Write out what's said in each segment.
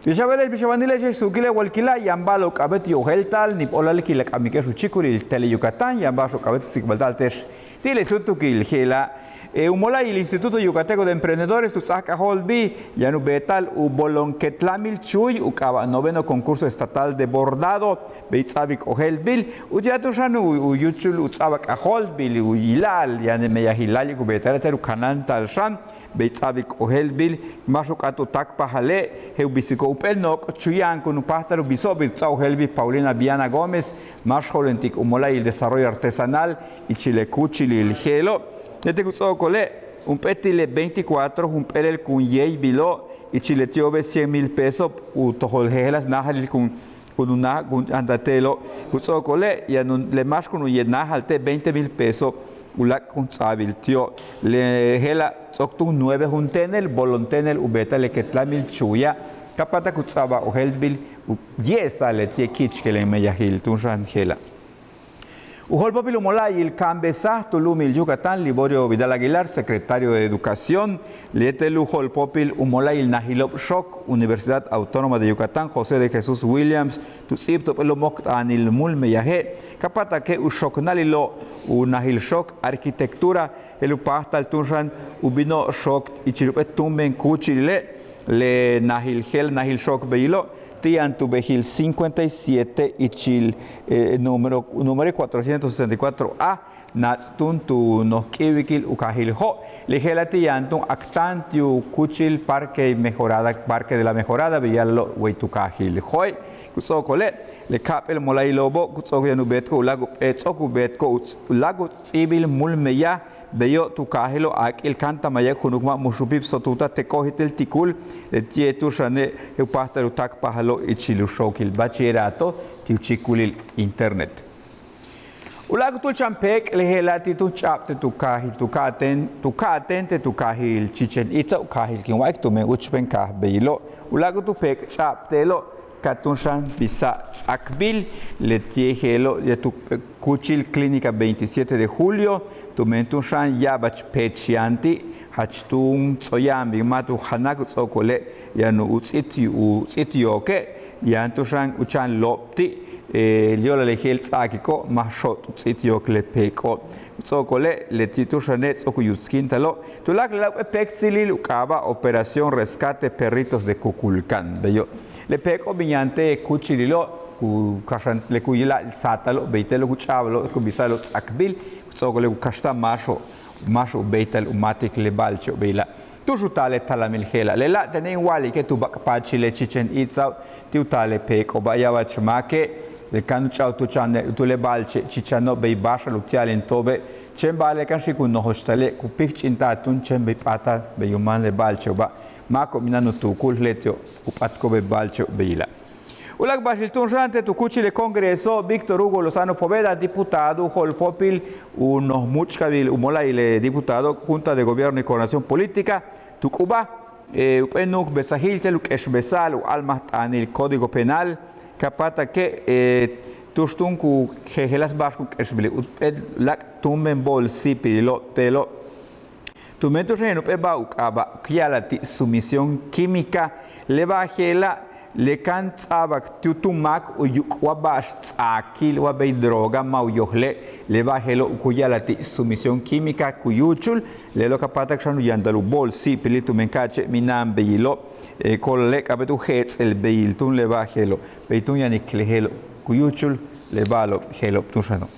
Bishabel Bishabanile Sukile Walkila Yambalo Cabetio Heltal, Nipolalkila Amikesu Chikuril, Tele Yucatán, Yambaso Cabet Sikbaltaltes, Tile Sutukil, Gela, Umola y el Instituto Yucateco de Emprendedores, Tuzaka Holbi, Yanubetal, Ubolonquetlamil Chuy, Ucaba, noveno concurso estatal de bordado, Beitzabik Ohelbil, Uyatushan, Uyuchul, Utzabak Aholbil, Uyilal, Yanemeyahilal, Ubetel, Canantal Shan, Beitzabik Ohelbil, Masukato Takpahale, Heubisico Upelnok, Chuyan, con un pájaro Bisobit, Helbi, Paulina Viana Gómez, Masjolentic, Umola y el desarrollo artesanal, y Chilecuchil y el Gelo. Este curso cole un petile 24, un pelel con yey bilo y chiletiobe 100,000 pesos, utojolgelas nahal con una andatelo, curso cole y le más con un yenahalte 20,000 pesos, ulak con sabil tío, le gela octun 9 juntenel, volontenel ubeta le ketlamil chuya, capata kutsaba o helbil, yesa le tie kich que le meyahil, tunjan gela. Ujolpopil Umolay, el Cambesa, Tulumil Yucatán, Liborio Vidal Aguilar, secretario de Educación, Lietel Ujolpopil Umolay, el Nahilop Shok, Universidad Autónoma de Yucatán, José de Jesús Williams, Tusip Topelomok Anil Mulmeyaje, Capata que Ushok Nalilo, Unahil Shok, Arquitectura, el Upasta, el Tunjan, Ubino Shok, Ichirupet Tumben Kuchile, Le Nahil Gel, Nahil Shok Beilo, Tiantu Bejil 57 y Chil número 464A Natstun tu Noskivikil Ukahil Ho Ligela Tiantu Actantiu Kuchil Parque Mejorada Parque de la Mejorada Villalo Weitukahil Hoi Kusokole Le Kapel Molay Lobo Kusoyanubetko Lago Etzokubetko Lago Civil Mulmeya Bello tu kahilo ak il canta maya kunukma mushupip sotuta te cogitel tikul le tietu shane eu pastaru tak pahalo ichilu shokil bachillerato tiu chikulil internet. Ulagu tu champek le helati tu chapte tu kahil tu katente tu kahil chichen itza kahil kinwaik tu me uchpen kah beilo ulagu tu pek chaptelo Katunshan Bisa Akbil, le tiejelo, ya tu Kuchil Clínica 27 de julio, tu mentunshan Yabach Pechianti, Hachtun Tsoyambi, Matu Hanaku Tsokole, Yanu Utsitioke, Yantushan Uchan Lopti, Liola Legel Tsakiko, Mashot Utsitiokle Peko, Tsokole, le Titushanet Okuyuskintalo, Tulak la Pexilil Ukaba, Operación Rescate Perritos de Cuculcán, bello. Le peko binyante kuchililo ku kashan le kuyila satalo beitelo kuchablo ku bisalo akbil so le kashta masho beitel umatik le balcho beila tu jutale talamil hela le la tenen wali ke tu bakpachi le chichen itsa tu tale peko bayawa chmake le kanu chau tu chane tu le balche chichano bei basha lutiale intobe chembale kan shikun no hostale ku pikchinta tun chembe pata be yuman le balcho ba Mako minano tu kul letio upatko be balcho beila. Ulag bashil tunjante tu kuchile congreso Víctor Hugo Lozano Poveda diputado Holpopil unos muchkabil umola ile diputado Junta de Gobierno y Coordinación Política tu Cuba upenuk besahil teluk esbesal almas anil Código Penal capata que tustunku jehelas bashku esbili lak tumben bol sipilo pelo tu meto reno peba ukaba kialati sumisión química le bajela le cantzabak tutumak u yukwabash tsakil wa bei droga mau yohle le bajelo kuyalati sumisión química kuyuchul le lo kapata xanu yandalu bol si pilitu menkache minam beilo kolle kabetu hets el beil tun le bajelo beitun yanik lehelo kuyuchul le balo helo tunshano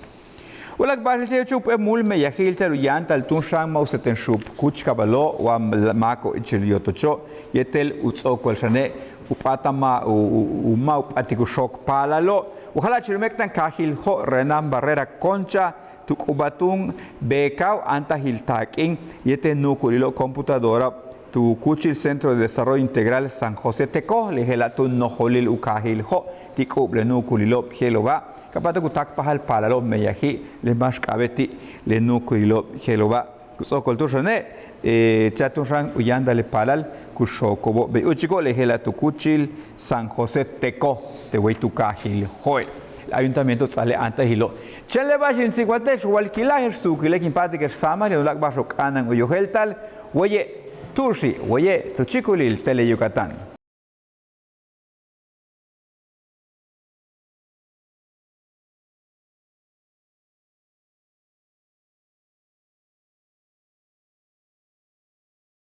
Ulak bahil chup mulme yahil telu yanta al tunshang mau seten shup kuch kabalo wa mako ichiliotocho yetel utsoko shane upata ma uma upatiku shok palalo uhala chirmektan kahil ho renam barrera concha tukubatung bekau anta hiltaking yete nukulilo computadora tu kuchil Centro de Desarrollo Integral San José Teco le helatun no holil ukahil ho tikuble nukulilo heloba Kapata kutak pahal palalo meyahi le mashkabeti le nukuilo heloba kusokol tushane chatushan uyanda le palal kushokobo be uchiko le helatu kuchil San José Teco te weitukahil hoy ayuntamiento sale anta hilo chele bashin siguatesh walkilaher sukile kimpati ke sama le ulak bashok anan uyoheltal oye tushi oye tuchikulil tele Yucatán